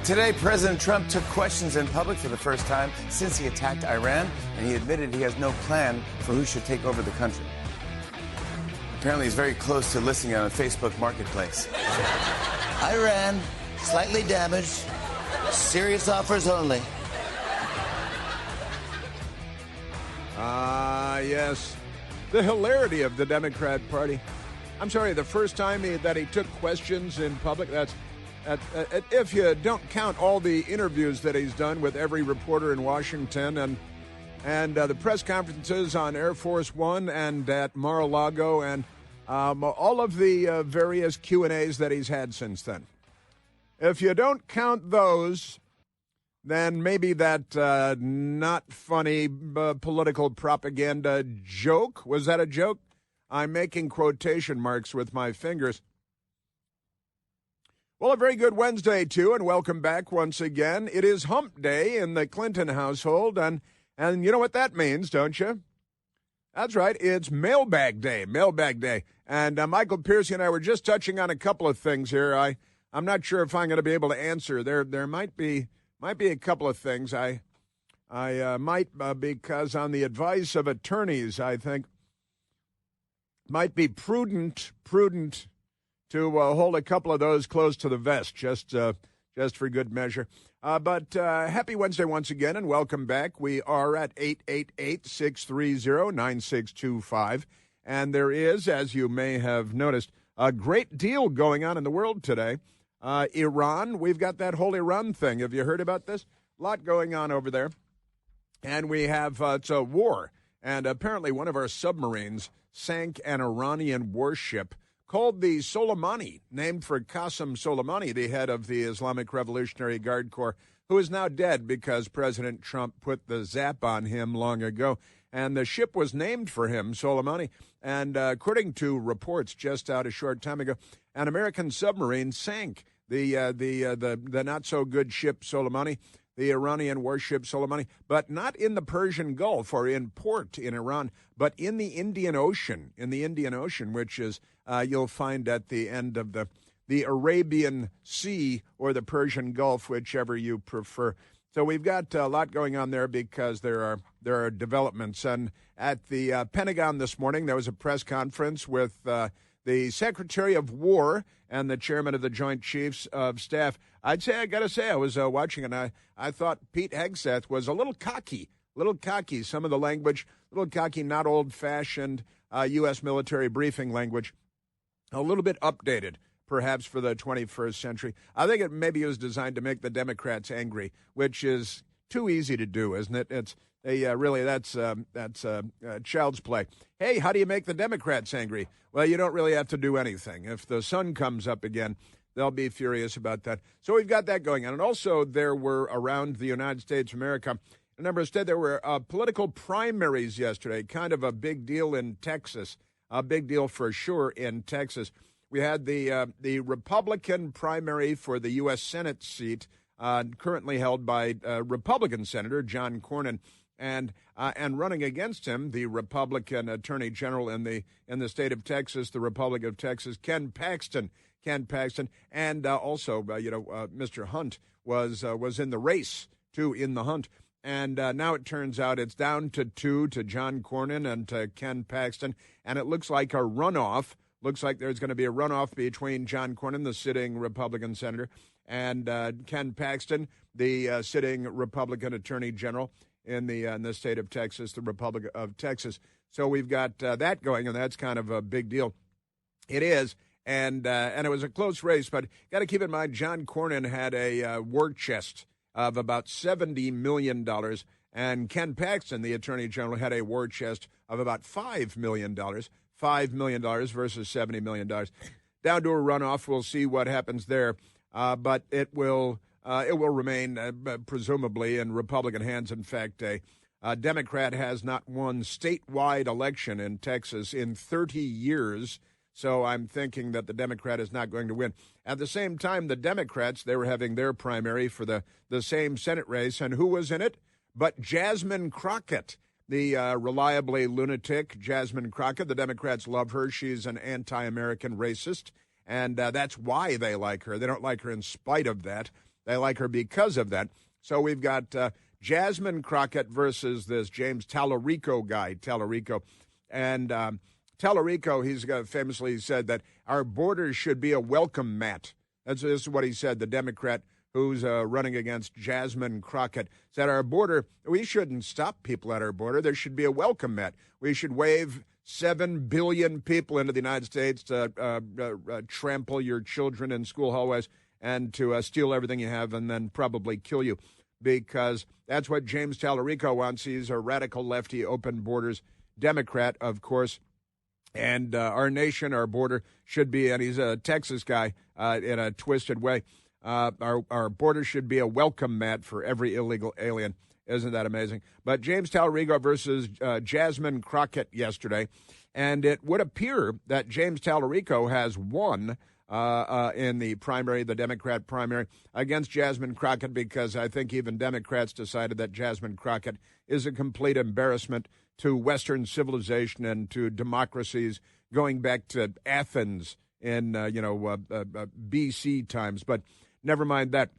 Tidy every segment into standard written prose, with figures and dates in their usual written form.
Today, President Trump took questions in public for the first time since he attacked Iran, and he admitted he has no plan for who should take over the country. Apparently, he's very close to listing it on a Facebook marketplace. Iran, slightly damaged, serious offers only. Yes. The hilarity of the Democrat Party. I'm sorry, the first time that he took questions in public, if you don't count all the interviews that he's done with every reporter in Washington and the press conferences on Air Force One and at Mar-a-Lago and all of the various Q&As that he's had since then. If you don't count those, then maybe that not funny political propaganda joke. Was that a joke? I'm making quotation marks with my fingers. Well, a very good Wednesday, too, and welcome back once again. It is hump day in the Clinton household, and you know what that means, don't you? That's right, it's mailbag day. And Michael Piercy and I were just touching on a couple of things here. I'm not sure if I'm going to be able to answer. There might be a couple of things. I might, because on the advice of attorneys, I think, might be prudent to hold a couple of those close to the vest, just for good measure. But happy Wednesday once again, and welcome back. We are at 888-630-9625, and there is, as you may have noticed, a great deal going on in the world today. Iran, we've got that whole Iran thing. Have you heard about this? A lot going on over there. And we have, it's a war, and apparently one of our submarines sank an Iranian warship called the Soleimani, named for Qasem Soleimani, the head of the Islamic Revolutionary Guard Corps, who is now dead because President Trump put the zap on him long ago. And the ship was named for him, Soleimani. And according to reports just out a short time ago, an American submarine sank. The not-so-good ship Soleimani, the Iranian warship Soleimani, but not in the Persian Gulf or in port in Iran, but in the Indian Ocean, which is you'll find at the end of the Arabian Sea or the Persian Gulf, whichever you prefer. So we've got a lot going on there because there are developments. And at the Pentagon this morning, there was a press conference with the Secretary of War and the chairman of the Joint Chiefs of Staff. I got to say, I was watching, and I thought Pete Hegseth was a little cocky, some of the language, a little cocky, not old-fashioned U.S. military briefing language, a little bit updated, perhaps for the 21st century. I think maybe it was designed to make the Democrats angry, which is too easy to do, isn't it? It's that's child's play. Hey, how do you make the Democrats angry? Well, you don't really have to do anything. If the sun comes up again, they'll be furious about that. So we've got that going on. And also there were around the United States of America, a number of states, there were political primaries yesterday, kind of a big deal in Texas, a big deal for sure in Texas. We had the Republican primary for the U.S. Senate seat, currently held by Republican Senator John Cornyn, and running against him, the Republican Attorney General in the state of Texas, the Republic of Texas, Ken Paxton, and also Mr. Hunt was in the race too, in the hunt. And now it turns out it's down to two, to John Cornyn and to Ken Paxton, and it looks like a runoff. Looks like there's going to be a runoff between John Cornyn, the sitting Republican senator, and Ken Paxton, the sitting Republican Attorney General in the state of Texas, the Republic of Texas. So we've got that going, and that's kind of a big deal. It is, and it was a close race, but got to keep in mind John Cornyn had a war chest of about $70 million, and Ken Paxton, the Attorney General, had a war chest of about $5 million. $5 million versus $70 million. Down to a runoff. We'll see what happens there. But it will remain presumably in Republican hands. In fact, a Democrat has not won statewide election in Texas in 30 years. So I'm thinking that the Democrat is not going to win. At the same time, the Democrats, they were having their primary for the same Senate race. And who was in it? But Jasmine Crockett. The reliably lunatic Jasmine Crockett. The Democrats love her. She's an anti-American racist, and that's why they like her. They don't like her in spite of that. They like her because of that. So we've got Jasmine Crockett versus this James Tallarico guy, Tallarico. And Tallarico, he's famously said that our borders should be a welcome mat. This is what he said, the Democrat who's running against Jasmine Crockett, said our border, we shouldn't stop people at our border. There should be a welcome mat. We should wave 7 billion people into the United States to trample your children in school hallways and to steal everything you have and then probably kill you, because that's what James Tallarico wants. He's a radical lefty, open borders Democrat, of course. And our nation, our border should be, and he's a Texas guy in a twisted way, our border should be a welcome mat for every illegal alien. Isn't that amazing? But James Tallarico versus Jasmine Crockett yesterday, and it would appear that James Tallarico has won in the primary, the Democrat primary, against Jasmine Crockett, because I think even Democrats decided that Jasmine Crockett is a complete embarrassment to Western civilization and to democracies going back to Athens in, BC times. But never mind that.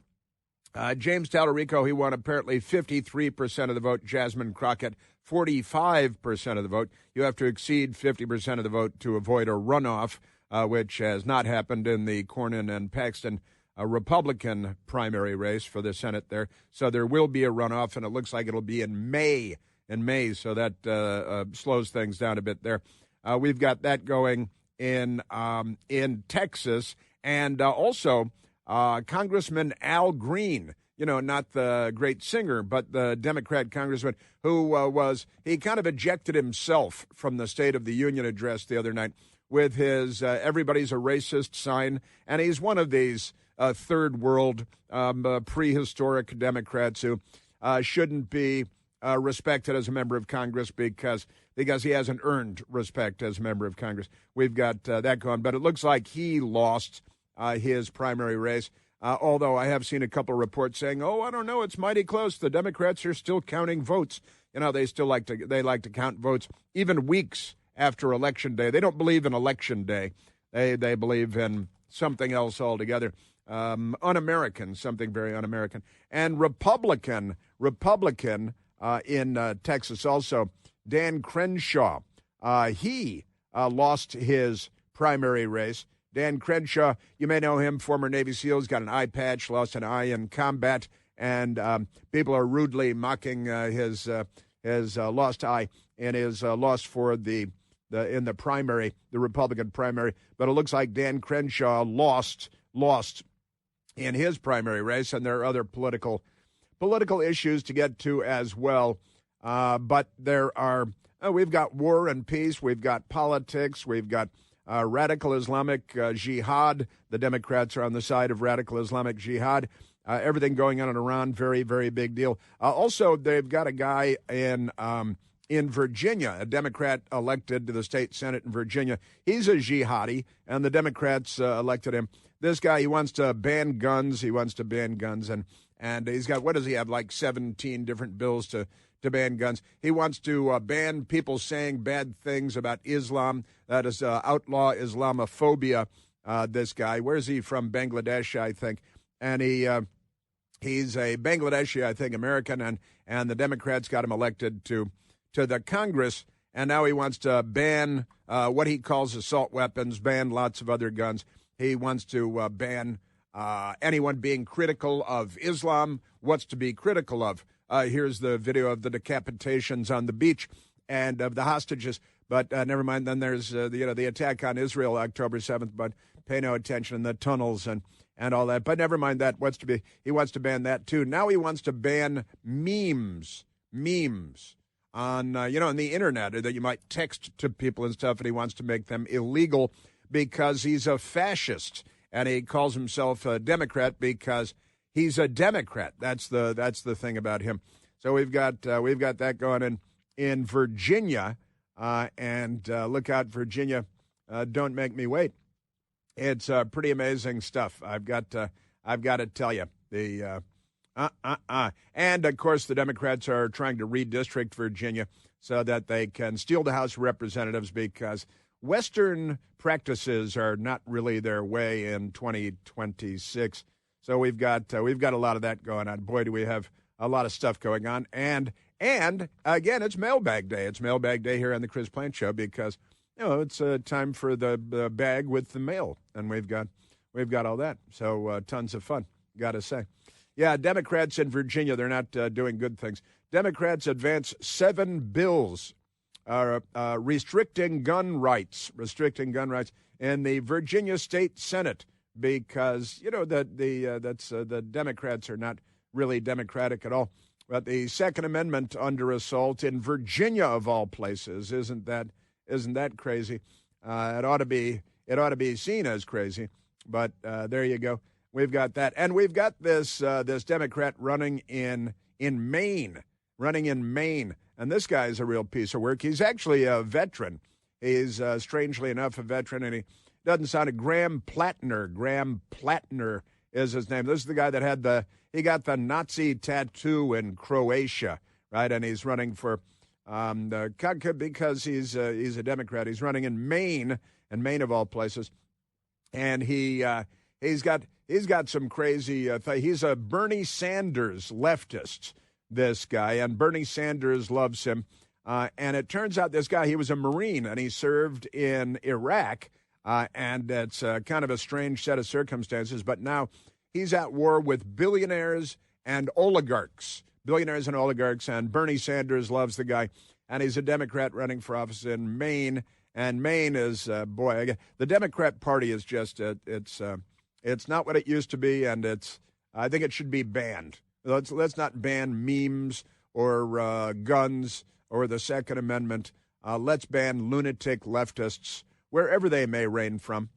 James Tallarico, he won apparently 53% of the vote. Jasmine Crockett, 45% of the vote. You have to exceed 50% of the vote to avoid a runoff, which has not happened in the Cornyn and Paxton Republican primary race for the Senate there. So there will be a runoff, and it looks like it'll be in May. So that slows things down a bit there. We've got that going in Texas, and also Congressman Al Green, not the great singer, but the Democrat congressman who he kind of ejected himself from the State of the Union address the other night with his everybody's a racist sign. And he's one of these third world prehistoric Democrats who shouldn't be respected as a member of Congress because he hasn't earned respect as a member of Congress. We've got that going. But it looks like he lost his primary race, although I have seen a couple of reports saying, I don't know, it's mighty close. The Democrats are still counting votes. They still like to count votes even weeks after Election Day. They don't believe in Election Day. They believe in something else altogether. Un-American, something very un-American. And Republican in Texas also, Dan Crenshaw, he lost his primary race. Dan Crenshaw, you may know him, former Navy SEAL, got an eye patch, lost an eye in combat, and people are rudely mocking his lost eye and his loss for in the primary, the Republican primary. But it looks like Dan Crenshaw lost in his primary race, and there are other political issues to get to as well. But there are, we've got war and peace, we've got politics, we've got radical Islamic jihad. The Democrats are on the side of radical Islamic jihad. Everything going on in Iran, very, very big deal. Also, they've got a guy in Virginia, a Democrat elected to the state Senate in Virginia. He's a jihadi, and the Democrats elected him. This guy, he wants to ban guns. And he's got, what does he have, like 17 different bills to ban guns. He wants to ban people saying bad things about Islam. That is outlaw Islamophobia, this guy. Where's he from? Bangladesh, I think. And he's a Bangladeshi, I think, American, and the Democrats got him elected to the Congress, and now he wants to ban what he calls assault weapons, ban lots of other guns. He wants to ban anyone being critical of Islam. What's to be critical of? Here's the video of the decapitations on the beach and of the hostages. But never mind. Then there's the attack on Israel October 7th. But pay no attention in the tunnels and all that. But never mind that. He wants to ban that too. Now he wants to ban memes on in the internet that you might text to people and stuff. And he wants to make them illegal because he's a fascist, and he calls himself a Democrat because he's a Democrat. That's the thing about him. So we've got that going in Virginia, and look out, Virginia! Don't make me wait. It's pretty amazing stuff. I've got to tell you and of course the Democrats are trying to redistrict Virginia so that they can steal the House of Representatives because Western practices are not really their way in 2026. So we've got a lot of that going on. Boy, do we have a lot of stuff going on. And again, it's Mailbag Day. It's Mailbag Day here on the Chris Plant Show because it's time for the bag with the mail, and we've got all that. So tons of fun, got to say. Yeah, Democrats in Virginia, they're not doing good things. Democrats advance 7 bills restricting gun rights in the Virginia State Senate because the Democrats are not really democratic at all. But the Second Amendment under assault in Virginia, of all places, isn't that crazy? It ought to be seen as crazy. But there you go. We've got that, and we've got this Democrat running in Maine, and this guy's a real piece of work. He's actually a veteran. He's strangely enough a veteran, and he doesn't sound it. Graham Plattner. Graham Plattner is his name. This is the guy that he got the Nazi tattoo in Croatia, right? And he's running for because he's a Democrat. He's running in Maine, of all places, and he's got some crazy he's a Bernie Sanders leftist, this guy, and Bernie Sanders loves him. And it turns out this guy, he was a Marine, and he served in Iraq, and it's kind of a strange set of circumstances, but now he's at war with billionaires and oligarchs, and Bernie Sanders loves the guy, and he's a Democrat running for office in Maine, and Maine is, the Democrat Party is just, it's not what it used to be, and I think it should be banned. Let's not ban memes or guns or the Second Amendment. Let's ban lunatic leftists wherever they may reign from,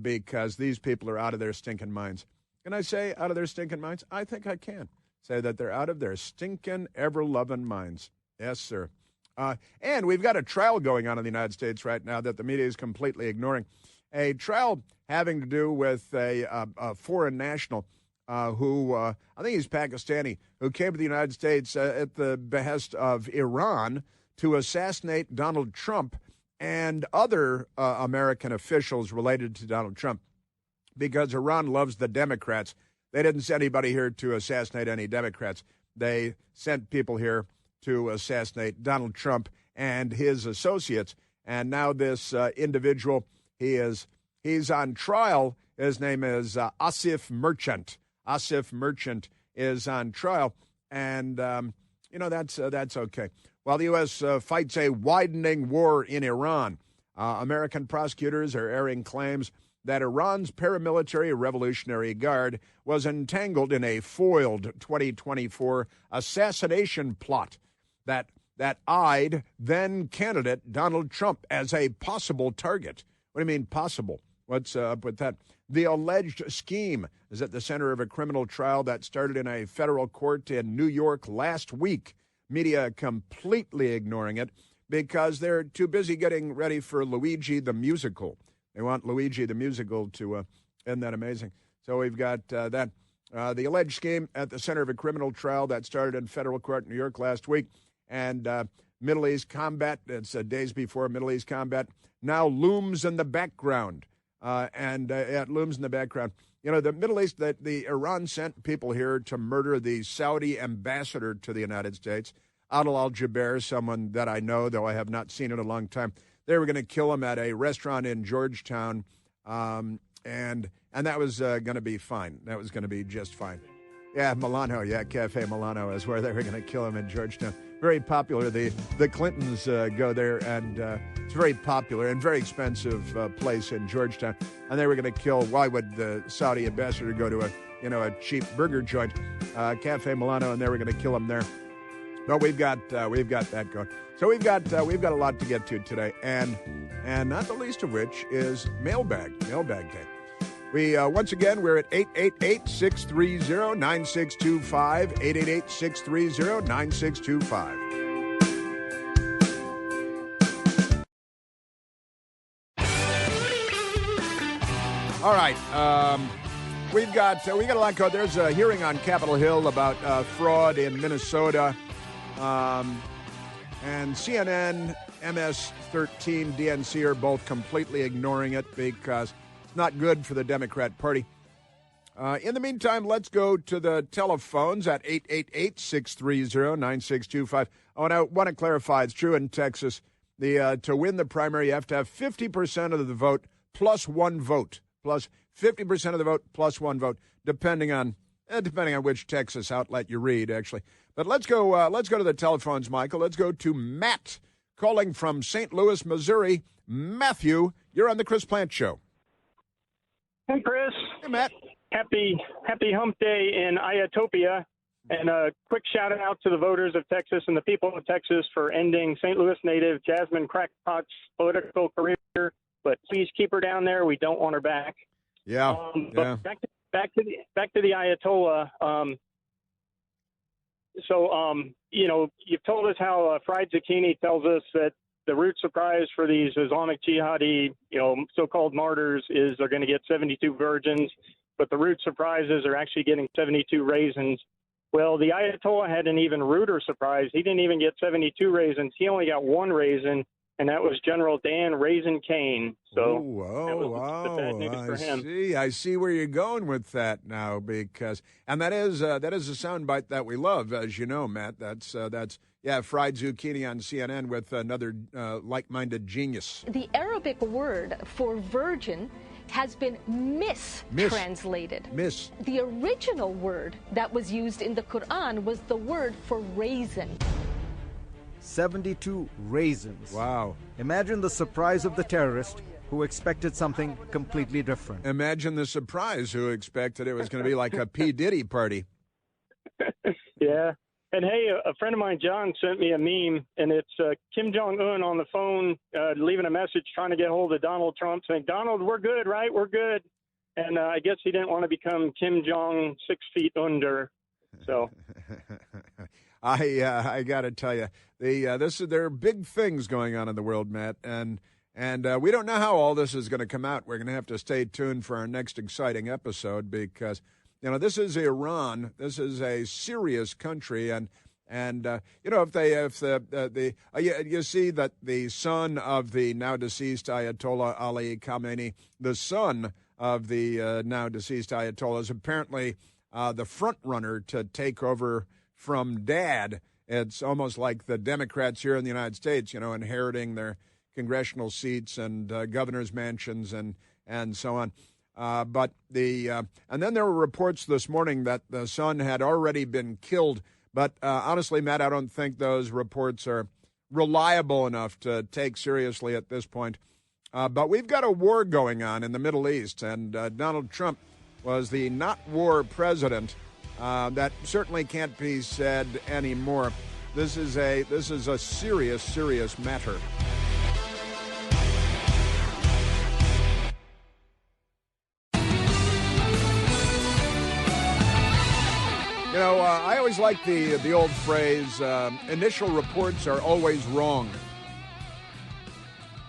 because these people are out of their stinking minds. Can I say out of their stinking minds? I think I can say that they're out of their stinking, ever-loving minds. Yes, sir. And we've got a trial going on in the United States right now that the media is completely ignoring. A trial having to do with a foreign national who, I think he's Pakistani, who came to the United States at the behest of Iran to assassinate Donald Trump and other American officials related to Donald Trump, because Iran loves the Democrats. They didn't send anybody here to assassinate any Democrats. They sent people here to assassinate Donald Trump and his associates. And now this individual, he's on trial. His name is Asif Merchant. Asif Merchant is on trial, and that's okay. While the U.S. fights a widening war in Iran, American prosecutors are airing claims that Iran's paramilitary Revolutionary Guard was entangled in a foiled 2024 assassination plot that eyed then-candidate Donald Trump as a possible target. What do you mean possible? What's up with that? The alleged scheme is at the center of a criminal trial that started in a federal court in New York last week. Media completely ignoring it because they're too busy getting ready for Luigi the Musical. They want Luigi the Musical to, isn't that amazing? So we've got that. The alleged scheme at the center of a criminal trial that started in federal court in New York last week. And Middle East combat, it's days before Middle East combat, now looms in the background. It looms in the background. You know, the Middle East, the Iran sent people here to murder the Saudi ambassador to the United States, Adel al-Jaber, someone that I know, though I have not seen in a long time. They were going to kill him at a restaurant in Georgetown, and that was going to be fine. That was going to be just fine. Yeah, Milano, Cafe Milano is where they were going to kill him in Georgetown. Very popular. The Clintons go there, and it's very popular and very expensive place in Georgetown. And they were going to kill. Why would the Saudi ambassador go to a cheap burger joint, Cafe Milano, and they were going to kill him there? But we've got that going. So we've got a lot to get to today, and not the least of which is Mailbag Day. We once again, we're at 888-630-9625, 888-630-9625. All right, we got a lot going. There's a hearing on Capitol Hill about fraud in Minnesota, and CNN, MS-13, DNC are both completely ignoring it because it's not good for the Democrat Party. In the meantime, let's go to the telephones at 888-630-9625. I want to clarify, it's true in Texas. To win the primary, you have to have 50% of the vote plus one vote, plus 50% of the vote plus one vote, depending on which Texas outlet you read, actually. But let's go to the telephones, Michael. Let's go to Matt, calling from St. Louis, Missouri. Matthew, you're on the Chris Plant Show. Hey, Chris. Hey, Matt. Happy Hump Day in Ayatollah. And a quick shout out to the voters of Texas and the people of Texas for ending St. Louis native Jasmine Crackpot's political career. But please keep her down there. We don't want her back. Yeah. But back to the Ayatollah. You've told us how fried zucchini tells us that the root surprise for these Islamic jihadi, so-called martyrs is they're going to get 72 virgins, but the root surprises are actually getting 72 raisins. Well, the Ayatollah had an even ruder surprise. He didn't even get 72 raisins. He only got one raisin, and that was General Dan Raisin Kane. So that was the bad news for him. I see where you're going with that now, and that is a soundbite that we love, as you know, Matt. That's fried zucchini on CNN with another like-minded genius. The Arabic word for virgin has been mistranslated. The original word that was used in the Quran was the word for raisin. 72 raisins. Wow. Imagine the surprise of the terrorist who expected something completely different. Imagine the surprise who expected it was going to be like a P. Diddy party. Yeah. And hey, a friend of mine, John, sent me a meme, and it's Kim Jong-un on the phone leaving a message trying to get hold of Donald Trump saying, Donald, we're good, right? We're good. And I guess he didn't want to become Kim Jong 6 feet under. So I got to tell you, there are big things going on in the world, Matt, and we don't know how all this is going to come out. We're going to have to stay tuned for our next exciting episode because this is Iran. This is a serious country, and you see that the son of the now deceased Ayatollah Ali Khamenei, the son of the now deceased Ayatollah, is apparently the front runner to take over from Dad. It's almost like the Democrats here in the United States, inheriting their congressional seats and governors' mansions and so on. And then there were reports this morning that the son had already been killed. But honestly, Matt, I don't think those reports are reliable enough to take seriously at this point. But we've got a war going on in the Middle East, and Donald Trump was the not-war president. That certainly can't be said anymore. This is a serious, serious matter. I always like the old phrase, initial reports are always wrong.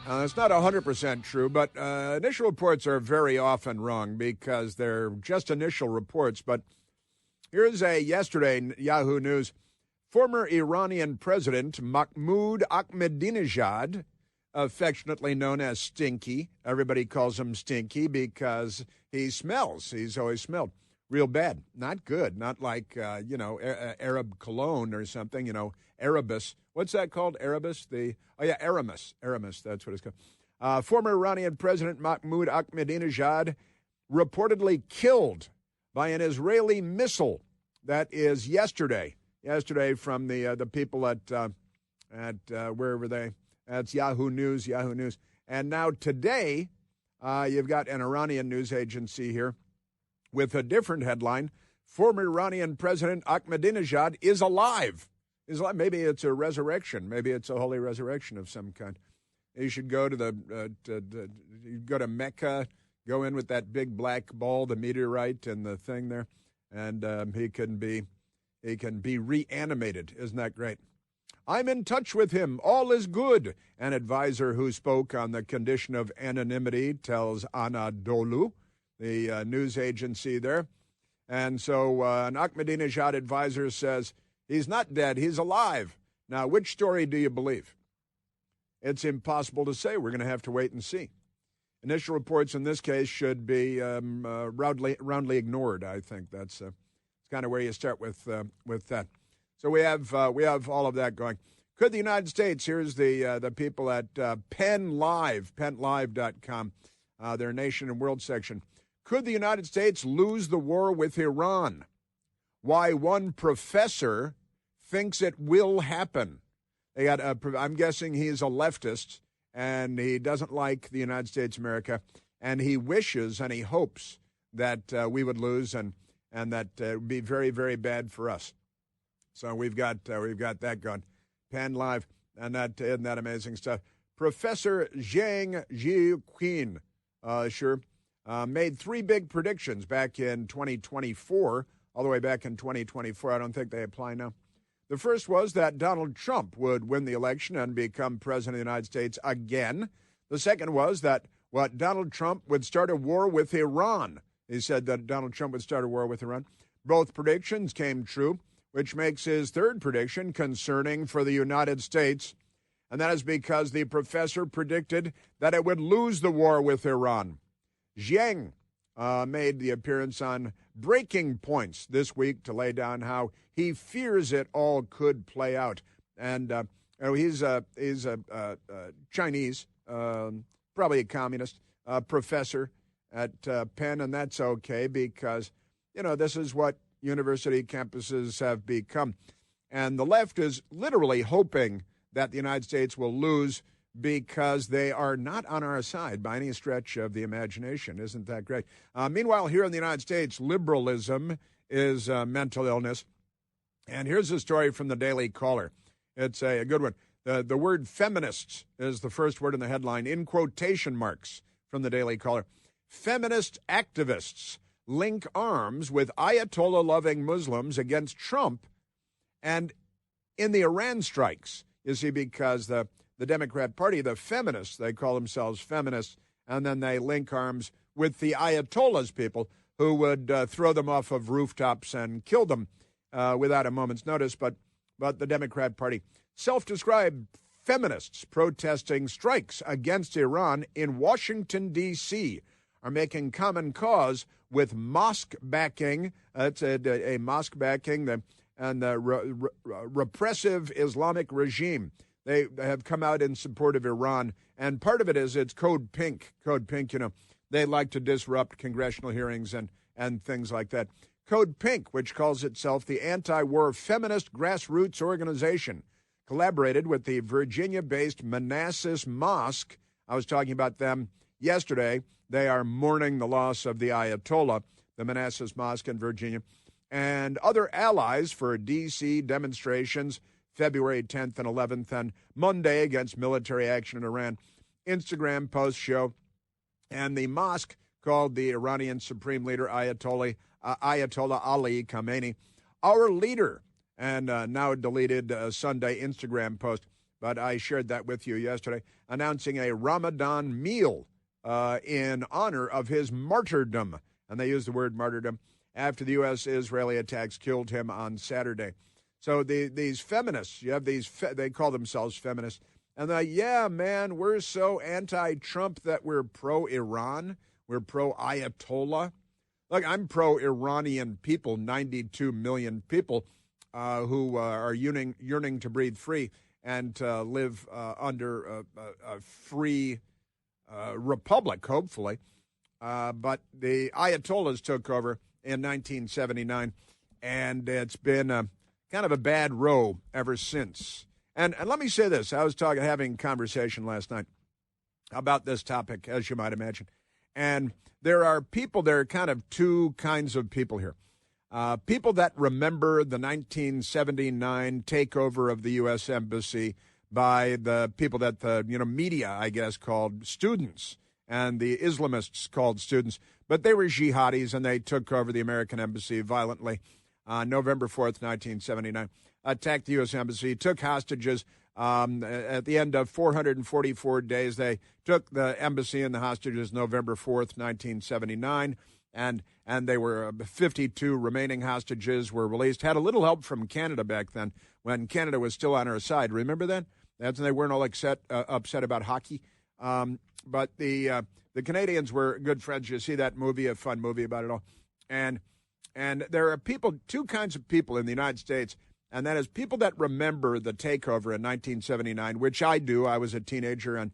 It's not 100% true, but initial reports are very often wrong because they're just initial reports. But here's yesterday, Yahoo News, former Iranian President Mahmoud Ahmadinejad, affectionately known as Stinky. Everybody calls him Stinky because he smells. He's always smelled real bad. Not good. Not like, Arab cologne or something, Arabis. What's that called? Arabis? Aramis. Aramis, that's what it's called. Former Iranian President Mahmoud Ahmadinejad reportedly killed by an Israeli missile. That is yesterday. Yesterday from the people at where were they? That's Yahoo News. And now today, you've got an Iranian news agency here with a different headline. Former Iranian President Ahmadinejad is alive. Maybe it's a resurrection. Maybe it's a holy resurrection of some kind. You should go to go to Mecca, go in with that big black ball, the meteorite, and the thing there, and he can be reanimated. Isn't that great? I'm in touch with him. All is good. An advisor who spoke on the condition of anonymity tells Anadolu, the news agency there. And so an Ahmadinejad advisor says he's not dead, he's alive. Now, which story do you believe? It's impossible to say. We're going to have to wait and see. Initial reports in this case should be roundly ignored. I think that's kind of where you start with that. So we have all of that going. Could the United States? Here's the people at PennLive.com, their nation and world section. Could the United States lose the war with Iran? Why one professor thinks it will happen. They got. I'm guessing he's a leftist, and he doesn't like the United States of America, and he wishes and he hopes that we would lose, and that it would be very, very bad for us. So we've got that going. Penn Live, and isn't that amazing stuff? Professor Zhang Jiqin, made three big predictions back in 2024, all the way back in 2024. I don't think they apply now. The first was that Donald Trump would win the election and become president of the United States again. The second was that Donald Trump would start a war with Iran. He said that Donald Trump would start a war with Iran. Both predictions came true, which makes his third prediction concerning for the United States, and that is because the professor predicted that it would lose the war with Iran. Zhang made the appearance on Breaking Points this week to lay down how he fears it all could play out. And he's a Chinese, probably a communist professor at Penn, and that's okay because, this is what university campuses have become. And the left is literally hoping that the United States will lose because they are not on our side by any stretch of the imagination. Isn't that great? Meanwhile, here in the United States, liberalism is mental illness. And here's a story from the Daily Caller. It's a good one. The word feminists is the first word in the headline, in quotation marks, from the Daily Caller. Feminist activists link arms with Ayatollah-loving Muslims against Trump and in the Iran strikes. You see, because the Democrat Party, the feminists, they call themselves feminists, and then they link arms with the Ayatollah's people who would throw them off of rooftops and kill them without a moment's notice. But the Democrat Party, self-described feminists protesting strikes against Iran in Washington, D.C., are making common cause with mosque backing. It's a mosque backing and the repressive Islamic regime. They have come out in support of Iran, and part of it is it's Code Pink. Code Pink, they like to disrupt congressional hearings and things like that. Code Pink, which calls itself the anti-war feminist grassroots organization, collaborated with the Virginia-based Manassas Mosque. I was talking about them yesterday. They are mourning the loss of the Ayatollah, the Manassas Mosque in Virginia, and other allies for D.C. demonstrations February 10th and 11th and Monday against military action in Iran. Instagram posts show, and the mosque called the Iranian Supreme Leader Ayatollah Ali Khamenei our leader, and now deleted Sunday Instagram post, but I shared that with you yesterday, announcing a Ramadan meal in honor of his martyrdom, and they use the word martyrdom, after the U.S.-Israeli attacks killed him on Saturday. So these feminists, you have they call themselves feminists, and they're like, yeah, man, we're so anti-Trump that we're pro-Iran, we're pro-Ayatollah. Look, I'm pro-Iranian people, 92 million people who are yearning to breathe free and to live under a free republic, hopefully. But the Ayatollahs took over in 1979, and it's been kind of a bad row ever since. And let me say this. I was having a conversation last night about this topic, as you might imagine. And there are kind of two kinds of people here. People that remember the 1979 takeover of the U.S. Embassy by the people that the media, I guess, called students, and the Islamists called students. But they were jihadis, and they took over the American Embassy violently. November 4th, 1979, attacked the U.S. Embassy, took hostages. At the end of 444 days, they took the embassy and the hostages November 4th, 1979, and they were 52 remaining hostages were released. Had a little help from Canada back then when Canada was still on our side. Remember that? That's when they weren't all upset about hockey. But the Canadians were good friends. You see that movie, a fun movie about it all. And there are two kinds of people in the United States, and that is people that remember the takeover in 1979, which I do. I was a teenager, and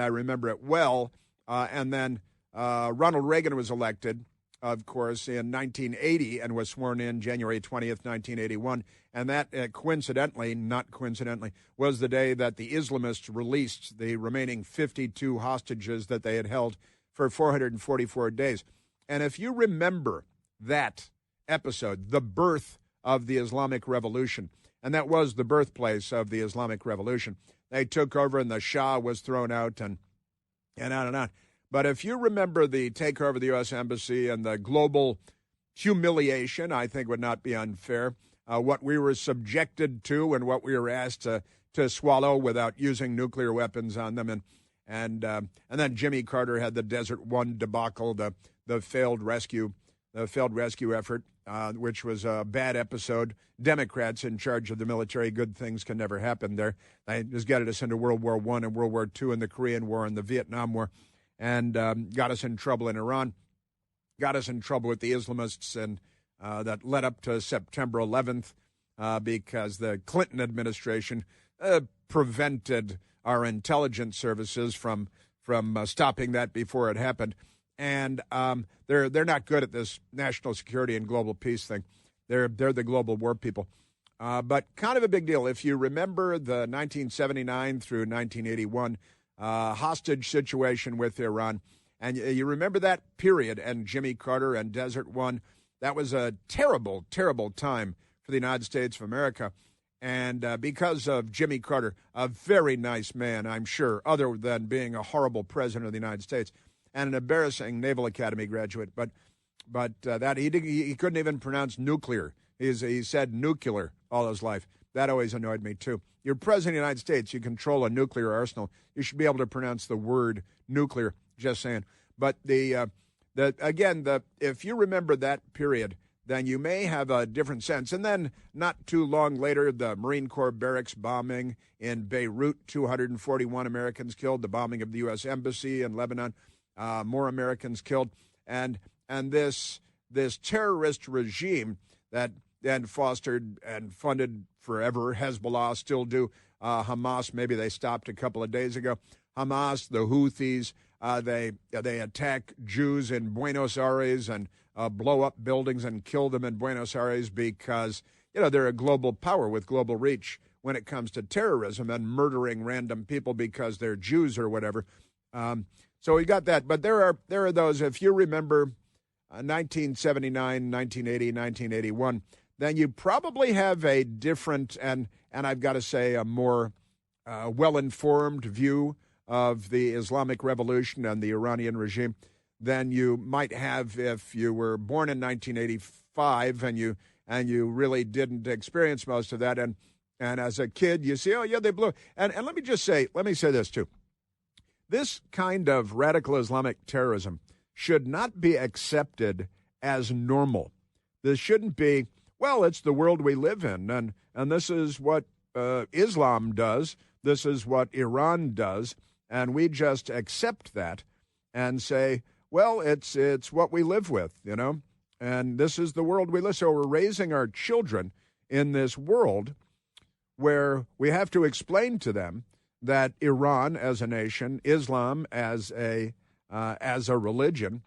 I remember it well. And then Ronald Reagan was elected, of course, in 1980 and was sworn in January 20th, 1981. And that, not coincidentally, was the day that the Islamists released the remaining 52 hostages that they had held for 444 days. And if you remember that episode, the birth of the Islamic Revolution, and that was the birthplace of the Islamic Revolution, they took over and the Shah was thrown out and on and on. But if you remember the takeover of the U.S. Embassy and the global humiliation, I think would not be unfair, what we were subjected to and what we were asked to swallow without using nuclear weapons on them. And then Jimmy Carter had the Desert One debacle, the failed rescue effort, which was a bad episode. Democrats in charge of the military, good things can never happen there. They just got us into World War I and World War II and the Korean War and the Vietnam War, and got us in trouble in Iran, got us in trouble with the Islamists, and that led up to September 11th because the Clinton administration prevented our intelligence services from stopping that before it happened. And they're not good at this national security and global peace thing. They're the global war people. But kind of a big deal. If you remember the 1979 through 1981 hostage situation with Iran, and you remember that period and Jimmy Carter and Desert One, that was a terrible, terrible time for the United States of America. And because of Jimmy Carter, a very nice man, I'm sure, other than being a horrible president of the United States, and an embarrassing Naval Academy graduate, but that he couldn't even pronounce nuclear. He said nuclear all his life. That always annoyed me too. You're president of the United States. You control a nuclear arsenal. You should be able to pronounce the word nuclear. Just saying. But if you remember that period, then you may have a different sense. And then not too long later, the Marine Corps barracks bombing in Beirut, 241 Americans killed. The bombing of the U.S. Embassy in Lebanon. More Americans killed, and this terrorist regime that then fostered and funded forever, Hezbollah still do, Hamas, maybe they stopped a couple of days ago. Hamas, the Houthis, they attack Jews in Buenos Aires and blow up buildings and kill them in Buenos Aires because they're a global power with global reach when it comes to terrorism and murdering random people because they're Jews or whatever. So we got that, but there are those. If you remember 1979, 1980, 1981, then you probably have a different and I've got to say a more well-informed view of the Islamic Revolution and the Iranian regime than you might have if you were born in 1985 and you really didn't experience most of that. And as a kid, you see, oh yeah, they blew. And let me say this too. This kind of radical Islamic terrorism should not be accepted as normal. This shouldn't be, well, it's the world we live in, and this is what Islam does, this is what Iran does, and we just accept that and say, well, it's what we live with, and this is the world we live. So we're raising our children in this world where we have to explain to them that Iran as a nation, Islam as a religion,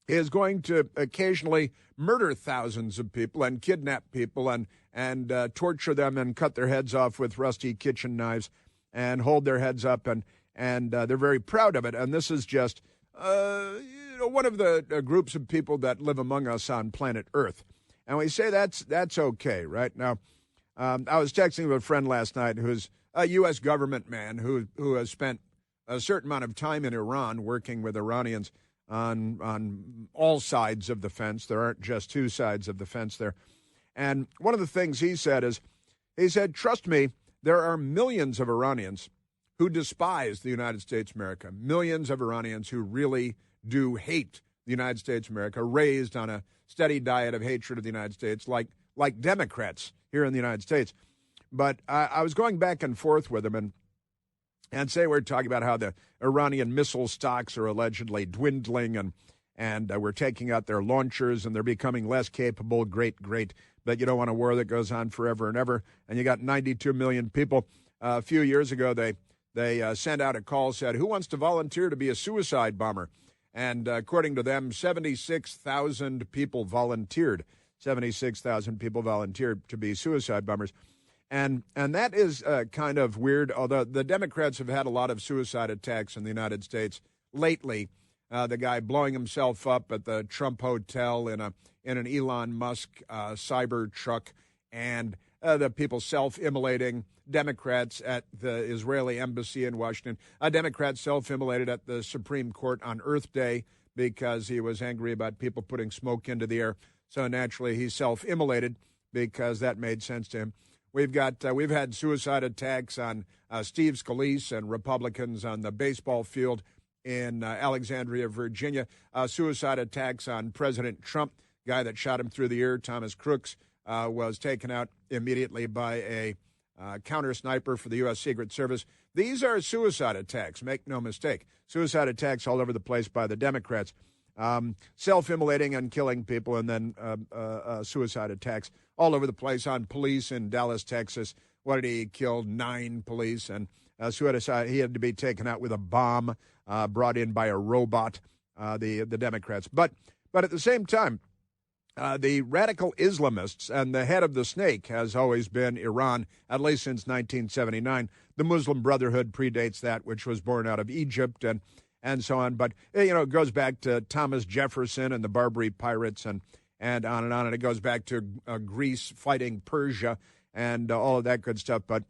is going to occasionally murder thousands of people and kidnap people and torture them and cut their heads off with rusty kitchen knives and hold their heads up and they're very proud of it. And this is just one of the groups of people that live among us on planet Earth, and we say that's okay, right? Now, I was texting with a friend last night who's a U.S. government man who has spent a certain amount of time in Iran working with Iranians on all sides of the fence. There aren't just two sides of the fence there. And one of the things he said is, trust me, there are millions of Iranians who despise the United States of America, millions of Iranians who really do hate the United States of America, raised on a steady diet of hatred of the United States, like Democrats here in the United States. But I was going back and forth with him, And say we're talking about how the Iranian missile stocks are allegedly dwindling and we're taking out their launchers and they're becoming less capable. Great. But you don't want a war that goes on forever and ever. And you got 92 million people. A few years ago, they sent out a call, said, who wants to volunteer to be a suicide bomber? And according to them, 76,000 people volunteered. 76,000 people volunteered to be suicide bombers. And that is kind of weird, although the Democrats have had a lot of suicide attacks in the United States lately. The guy blowing himself up at the Trump Hotel in an Elon Musk cyber truck, and the people self-immolating, Democrats at the Israeli embassy in Washington. A Democrat self-immolated at the Supreme Court on Earth Day because he was angry about people putting smoke into the air. So naturally, he self-immolated because that made sense to him. We've had suicide attacks on Steve Scalise and Republicans on the baseball field in Alexandria, Virginia. Suicide attacks on President Trump, guy that shot him through the ear, Thomas Crooks, was taken out immediately by a counter sniper for the U.S. Secret Service. These are suicide attacks, make no mistake. Suicide attacks all over the place by the Democrats. Self-immolating and killing people, and then suicide attacks all over the place on police in Dallas, Texas. What did he kill? 9 police, and suicide. He had to be taken out with a bomb brought in by a robot, the Democrats. But at the same time, the radical Islamists, and the head of the snake has always been Iran, at least since 1979. The Muslim Brotherhood predates that, which was born out of Egypt and so on. But, it goes back to Thomas Jefferson and the Barbary Pirates and on and on. And it goes back to Greece fighting Persia and all of that good stuff. But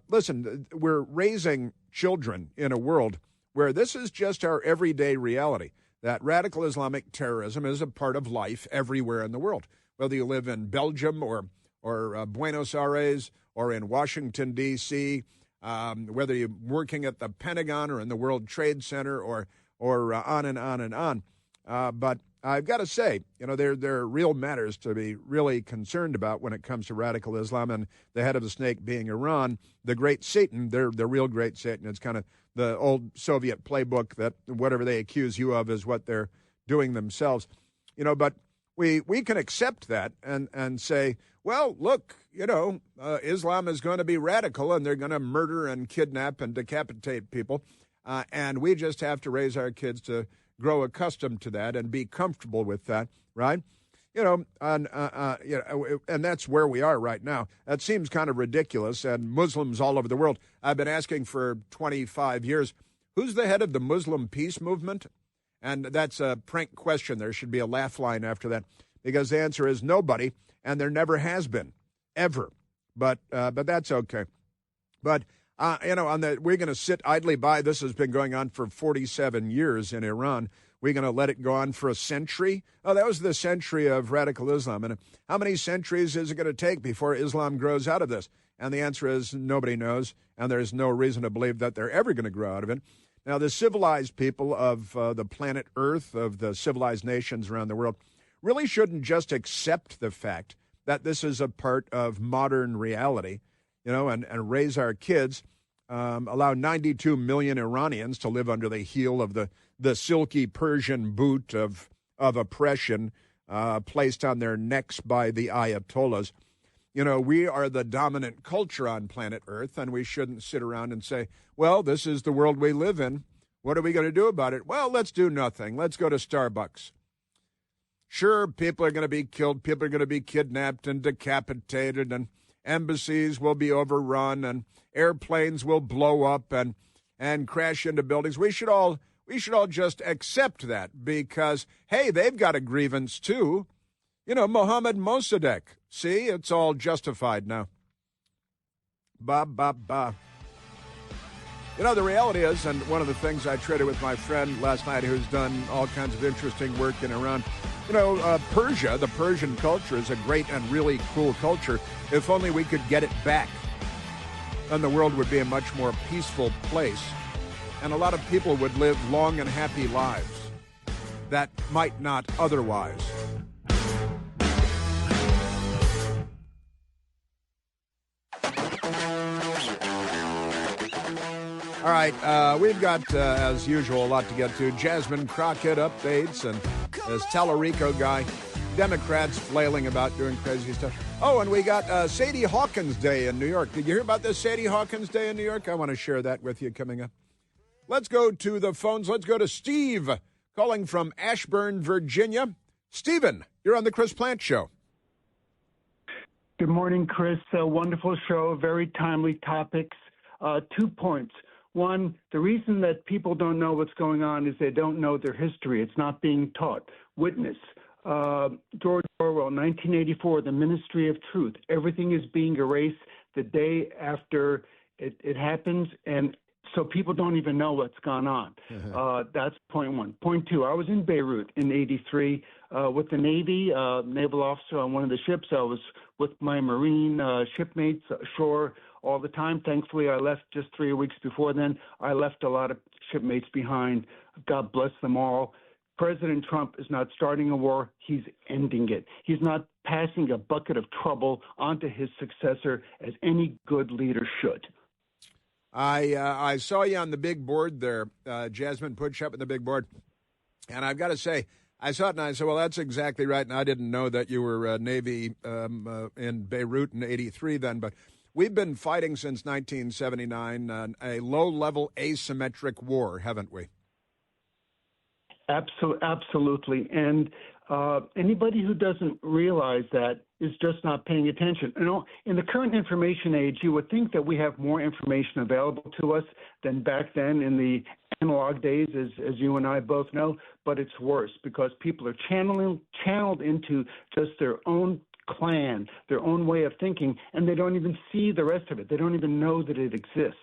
listen, we're raising children in a world where this is just our everyday reality, that radical Islamic terrorism is a part of life everywhere in the world, whether you live in Belgium or Buenos Aires or in Washington, D.C., whether you're working at the Pentagon or in the World Trade Center or on and on and on. But I've got to say, there are real matters to be really concerned about when it comes to radical Islam, and the head of the snake being Iran, the great Satan, the real great Satan. It's kind of the old Soviet playbook that whatever they accuse you of is what they're doing themselves. But we can accept that and say, well, look, Islam is going to be radical and they're going to murder and kidnap and decapitate people. And we just have to raise our kids to grow accustomed to that and be comfortable with that, right? And that's where we are right now. That seems kind of ridiculous. And Muslims all over the world, I've been asking for 25 years, who's the head of the Muslim peace movement? And that's a prank question. There should be a laugh line after that, because the answer is nobody, and there never has been, ever. But that's okay. But we're going to sit idly by. This has been going on for 47 years in Iran. We're going to let it go on for a century? Oh, that was the century of radical Islam. And how many centuries is it going to take before Islam grows out of this? And the answer is nobody knows, and there's no reason to believe that they're ever going to grow out of it. Now, the civilized people of the planet Earth, of the civilized nations around the world, really shouldn't just accept the fact that this is a part of modern reality, and raise our kids, allow 92 million Iranians to live under the heel of the silky Persian boot of oppression placed on their necks by the Ayatollahs. We are the dominant culture on planet Earth, and we shouldn't sit around and say, well, this is the world we live in. What are we going to do about it? Well, let's do nothing. Let's go to Starbucks. Sure, people are going to be killed. People are going to be kidnapped and decapitated, and embassies will be overrun, and airplanes will blow up and crash into buildings. We should all just accept that because, hey, they've got a grievance too. Mohammed Mossadegh. See, it's all justified now. Ba. The reality is, and one of the things I traded with my friend last night who's done all kinds of interesting work in Iran, Persia, the Persian culture is a great and really cool culture. If only we could get it back, then the world would be a much more peaceful place, and a lot of people would live long and happy lives that might not otherwise. All right, we've got, as usual, a lot to get to. Jasmine Crockett updates and this Tallarico guy. Democrats flailing about doing crazy stuff. Oh, and we got Sadie Hawkins Day in New York. Did you hear about this Sadie Hawkins Day in New York? I want to share that with you coming up. Let's go to the phones. Let's go to Steve, calling from Ashburn, Virginia. Stephen, you're on the Chris Plant Show. Good morning, Chris. A wonderful show, very timely topics. 2 points. One, the reason that people don't know what's going on is they don't know their history. It's not being taught. Witness. George Orwell, 1984, The Ministry of Truth. Everything is being erased the day after it happens, and so people don't even know what's gone on. That's point one. Point two, I was in Beirut in 83 with the Navy, naval officer on one of the ships. I was with my Marine shipmates ashore all the time. Thankfully, I left just 3 weeks before then. I left a lot of shipmates behind. God bless them all. President Trump is not starting a war. He's ending it. He's not passing a bucket of trouble onto his successor, as any good leader should. I saw you on the big board there, Jasmine, put you up on the big board. And I've got to say, I saw it and I said, well, that's exactly right. And I didn't know that you were Navy in Beirut in 83 then. But we've been fighting since 1979 a low-level asymmetric war, haven't we? Absolutely. And anybody who doesn't realize that is just not paying attention. You know, in the current information age, you would think that we have more information available to us than back then in the analog days, as you and I both know, but it's worse because people are channeled into just their own clan, their own way of thinking, and they don't even see the rest of it. They don't even know that it exists.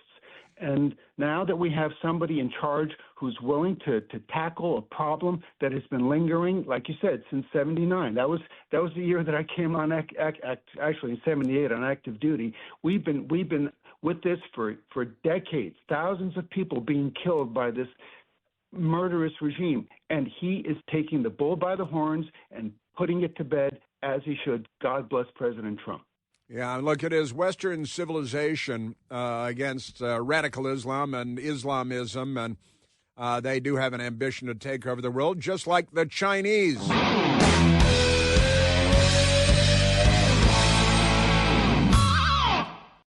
And now that we have somebody in charge who's willing to tackle a problem that has been lingering, like you said, since '79. That was the year that I came on actually in '78 on active duty. We've been with this for decades. Thousands of people being killed by this murderous regime, and he is taking the bull by the horns and putting it to bed as he should. God bless President Trump. Yeah, look, it is Western civilization against radical Islam and Islamism, and they do have an ambition to take over the world, just like the Chinese.